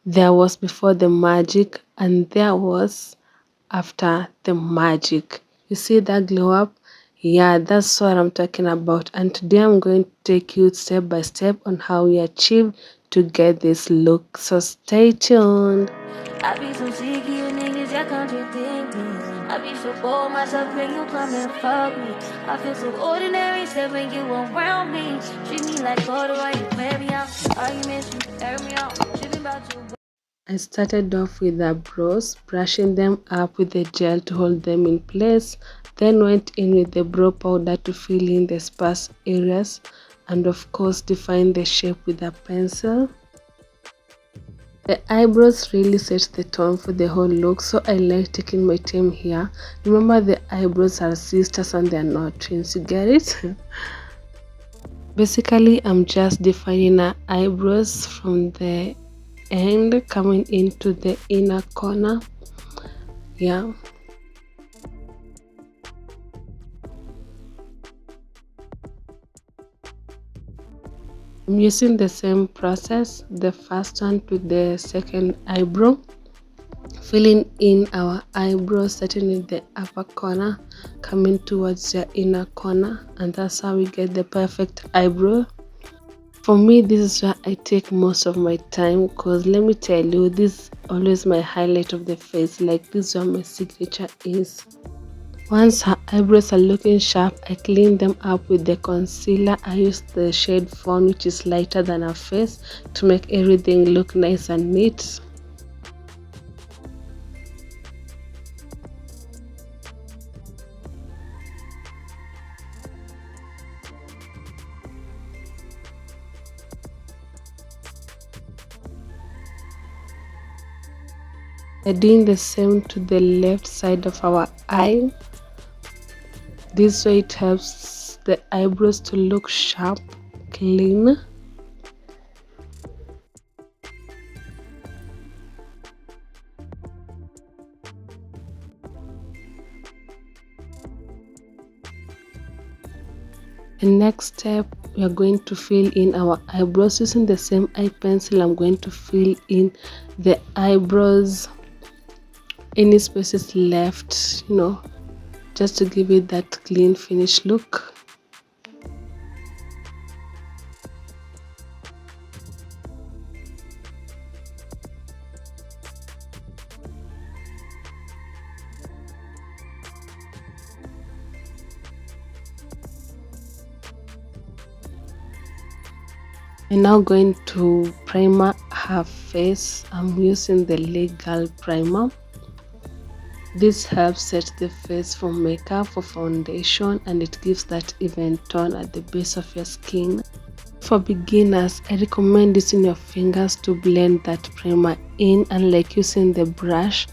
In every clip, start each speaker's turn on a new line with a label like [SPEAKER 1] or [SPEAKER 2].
[SPEAKER 1] There was before the magic and there was after the magic. You see that glow up? Yeah, that's what I'm talking about. And today I'm going to take you step by step on how we achieve to get this look. So stay tuned.
[SPEAKER 2] I be so sick of you niggas that contradict me. I be so bold myself when you come and fuck me. I feel so ordinary except when you around me. Treat me like water while you wear me out. Arguments you air me out. Tripping about you.
[SPEAKER 1] I started off with the brows, brushing them up with the gel to hold them in place, then went in with the brow powder to fill in the sparse areas and of course define the shape with a pencil. The eyebrows really set the tone for the whole look, so I like taking my time here. Remember, the eyebrows are sisters and they are not twins, you get it? Basically, I'm just defining our eyebrows from the end coming into the inner corner. Yeah. I'm using the same process, the first one to the second eyebrow, filling in our eyebrow, starting in the upper corner, coming towards the inner corner, and that's how we get the perfect eyebrow. For me, this is where I take most of my time, because let me tell you, this is always my highlight of the face. Like, this is where my signature is. Once her eyebrows are looking sharp, I clean them up with the concealer. I use the shade Fawn, which is lighter than her face, to make everything look nice and neat. I'm doing the same to the left side of our eye. This way it helps the eyebrows to look sharp, clean. The next step, we are going to fill in our eyebrows using the same eye pencil. I'm going to fill in the eyebrows, any spaces left, just to give it that clean finished look. I'm now going to primer her face. I'm using the Legal primer. This helps set the face for makeup, for foundation, and it gives that even tone at the base of your skin. For beginners, I recommend using your fingers to blend that primer in, unlike using the brush.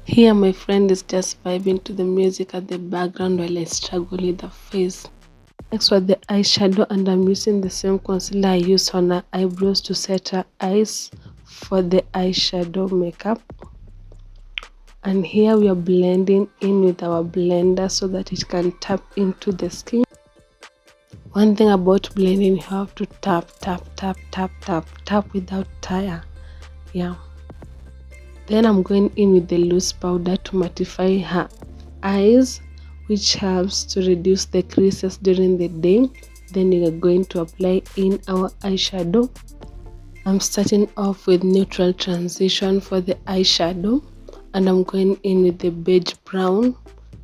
[SPEAKER 1] Here my friend is just vibing to the music at the background while I struggle with the face. Next for the eyeshadow, and I'm using the same concealer I used on her eyebrows to set her eyes for the eyeshadow makeup. And here we are blending in with our blender so that it can tap into the skin. One thing about blending, you have to tap without tire. Yeah. Then I'm going in with the loose powder to mattify her eyes, which helps to reduce the creases during the day. Then we are going to apply in our eyeshadow. I'm starting off with neutral transition for the eyeshadow, and I'm going in with the beige brown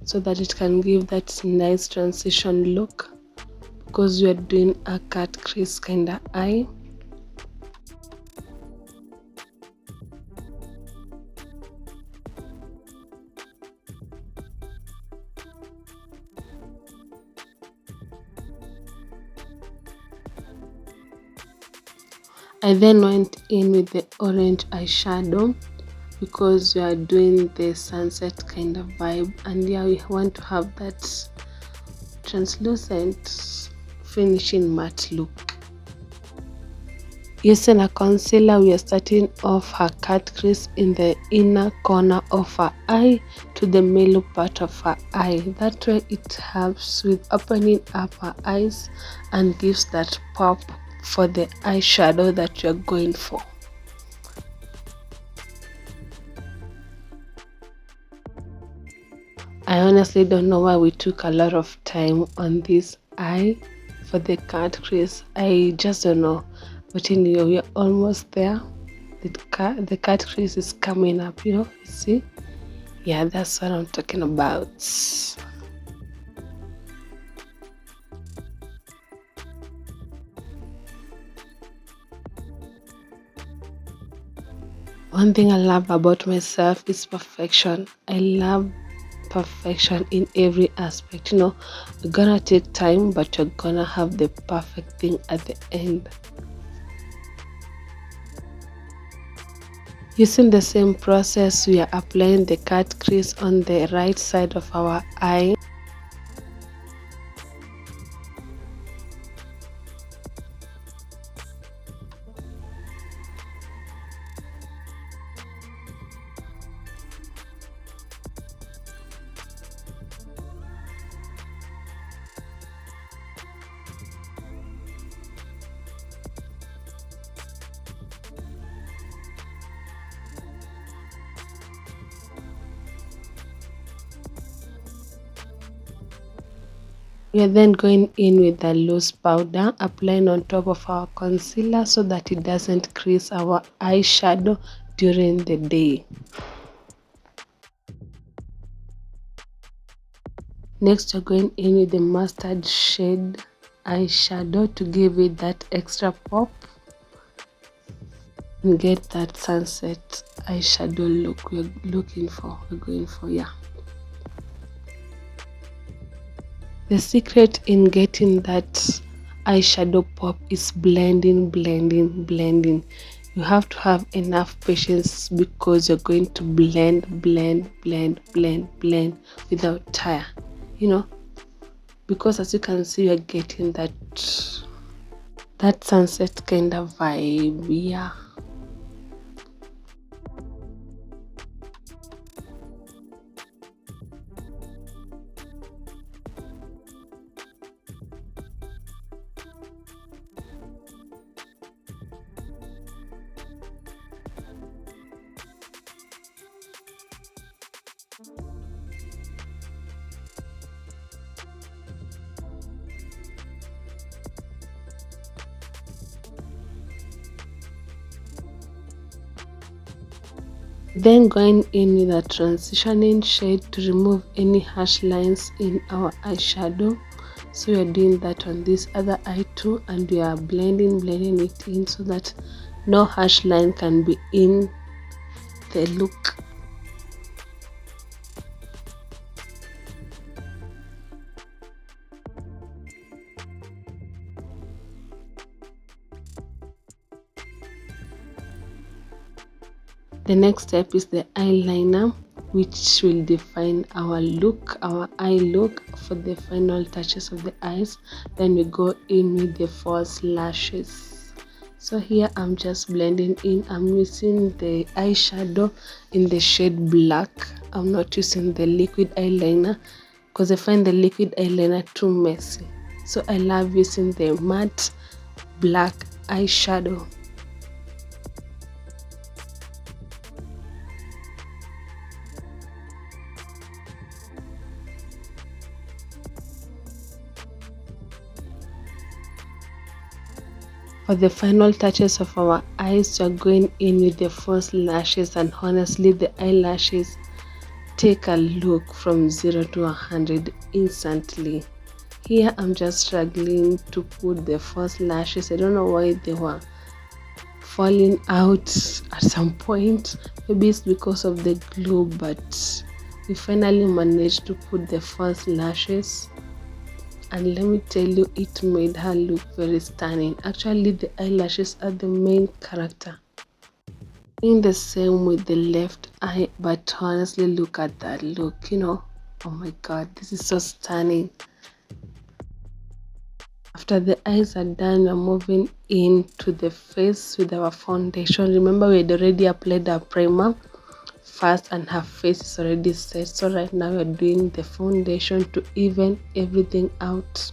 [SPEAKER 1] so that it can give that nice transition look, because we are doing a cut crease kind of eye. I then went in with the orange eyeshadow because we are doing the sunset kind of vibe, and yeah, we want to have that translucent finishing matte look. Using a concealer, we are starting off her cut crease in the inner corner of her eye to the middle part of her eye. That way it helps with opening up her eyes and gives that pop for the eyeshadow that you're going for. I honestly don't know why we took a lot of time on this eye for the cut crease. I just don't know. But anyway, we're almost there. The cut crease is coming up, you see? Yeah, that's what I'm talking about. One thing I love about myself is perfection. I love perfection in every aspect. You're gonna take time, but you're gonna have the perfect thing at the end. Using the same process, we are applying the cut crease on the right side of our eye. We are then going in with the loose powder, applying on top of our concealer so that it doesn't crease our eyeshadow during the day. Next, we're going in with the mustard shade eyeshadow to give it that extra pop and get that sunset eyeshadow look we're going for, yeah. The secret in getting that eyeshadow pop is blending. You have to have enough patience because you're going to blend without tire, because as you can see, you're getting that sunset kind of vibe, yeah. Then going in with a transitioning shade to remove any harsh lines in our eyeshadow. So we are doing that on this other eye too, and we are blending it in so that no harsh line can be in the look. The next step is the eyeliner, which will define our look, our eye look for the final touches of the eyes. Then we go in with the false lashes. So here I'm just blending in. I'm using the eyeshadow in the shade black. I'm not using the liquid eyeliner because I find the liquid eyeliner too messy. So I love using the matte black eyeshadow. For the final touches of our eyes, we're going in with the false lashes, and honestly the eyelashes take a look from 0 to 100 instantly. Here I'm just struggling to put the false lashes. I don't know why they were falling out at some point. Maybe it's because of the glue, but we finally managed to put the false lashes. And let me tell you, it made her look very stunning. Actually, the eyelashes are the main character. Doing the same with the left eye, but honestly, look at that look, oh my god, this is so stunning. After the eyes are done, we're moving into the face with our foundation. Remember, we had already applied our primer first and her face is already set, so right now we're doing the foundation to even everything out.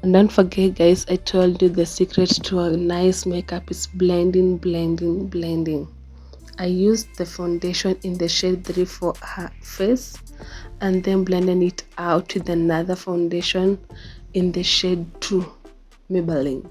[SPEAKER 1] And don't forget guys, I told you the secret to a nice makeup is blending, blending, blending. I used the foundation in the shade 3 for her face and then blending it out with another foundation in the shade 2 Maybelline.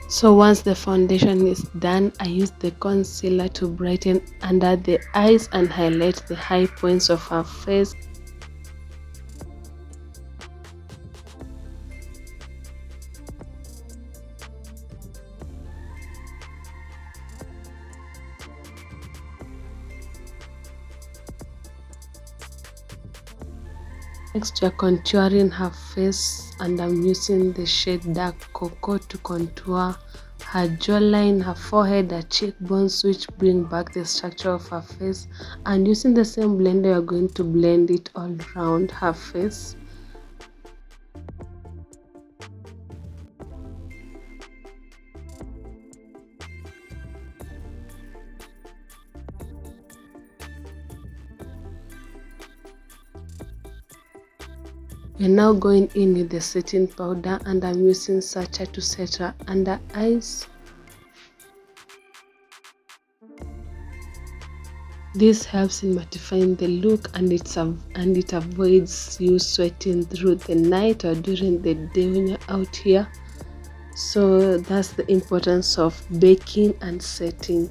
[SPEAKER 1] So once the foundation is done, I use the concealer to brighten under the eyes and highlight the high points of her face. Next, we are contouring her face and I'm using the shade Dark Cocoa to contour her jawline, her forehead, her cheekbones, which bring back the structure of her face. And using the same blender, we are going to blend it all around her face. We're now going in with the setting powder and I'm using Sacha to set her under eyes. This helps in mattifying the look and it avoids you sweating through the night or during the day when you're out here. So that's the importance of baking and setting.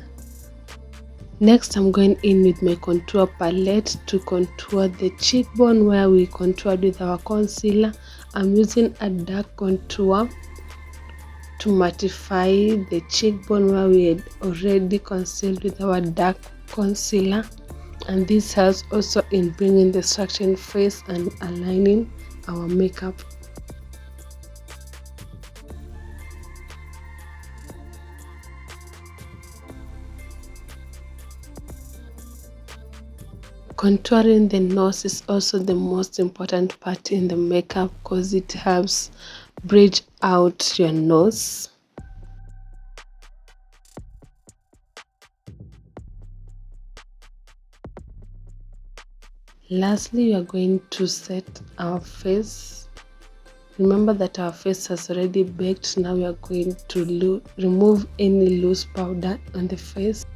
[SPEAKER 1] Next, I'm going in with my contour palette to contour the cheekbone where we contoured with our concealer. I'm using a dark contour to mattify the cheekbone where we had already concealed with our dark concealer. And this helps also in bringing the structure in face and aligning our makeup. Contouring the nose is also the most important part in the makeup because it helps bridge out your nose. Lastly, we are going to set our face. Remember that our face has already baked. Now we are going to remove any loose powder on the face.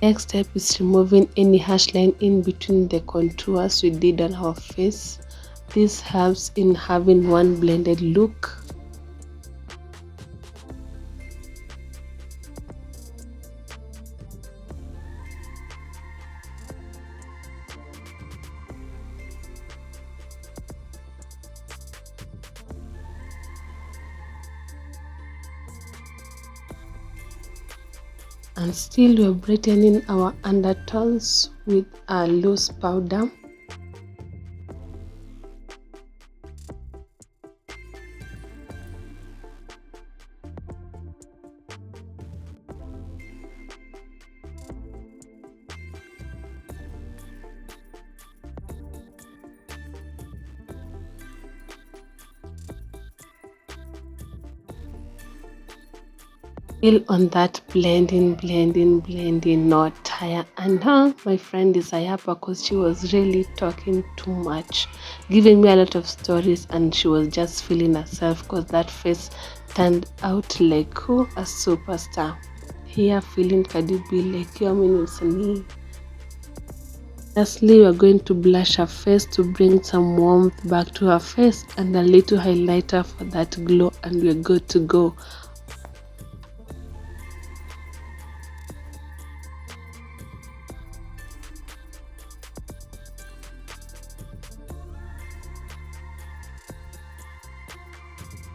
[SPEAKER 1] Next step is removing any harsh line in between the contours we did on our face. This helps in having one blended look. And still we're brightening our undertones with a loose powder. Still on that blending, not tire. And my friend is Ayapa because she was really talking too much, giving me a lot of stories, and she was just feeling herself because that face turned out like who a superstar. Here feeling Kadibi like your minutes and lastly, we're going to blush her face to bring some warmth back to her face and a little highlighter for that glow, and we're good to go.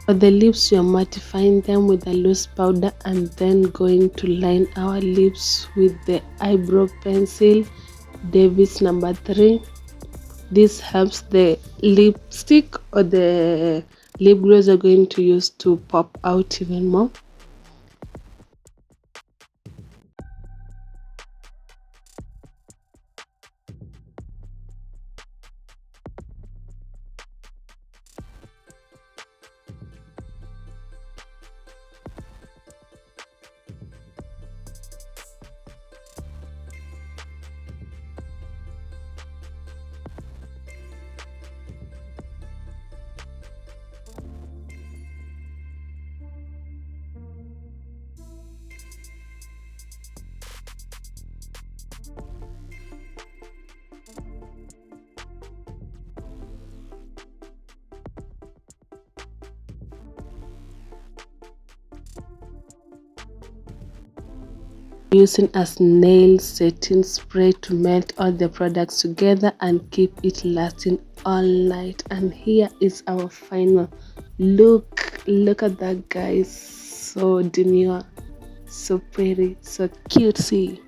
[SPEAKER 1] For the lips, we are mattifying them with a loose powder and then going to line our lips with the eyebrow pencil Davis number 3. This helps the lipstick or the lip gloss are going to use to pop out even more. Using a nail setting spray to melt all the products together and keep it lasting all night. And here is our final look at that, guys. So demure, so pretty, so cutesy.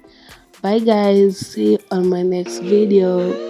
[SPEAKER 1] Bye guys, see you on my next video.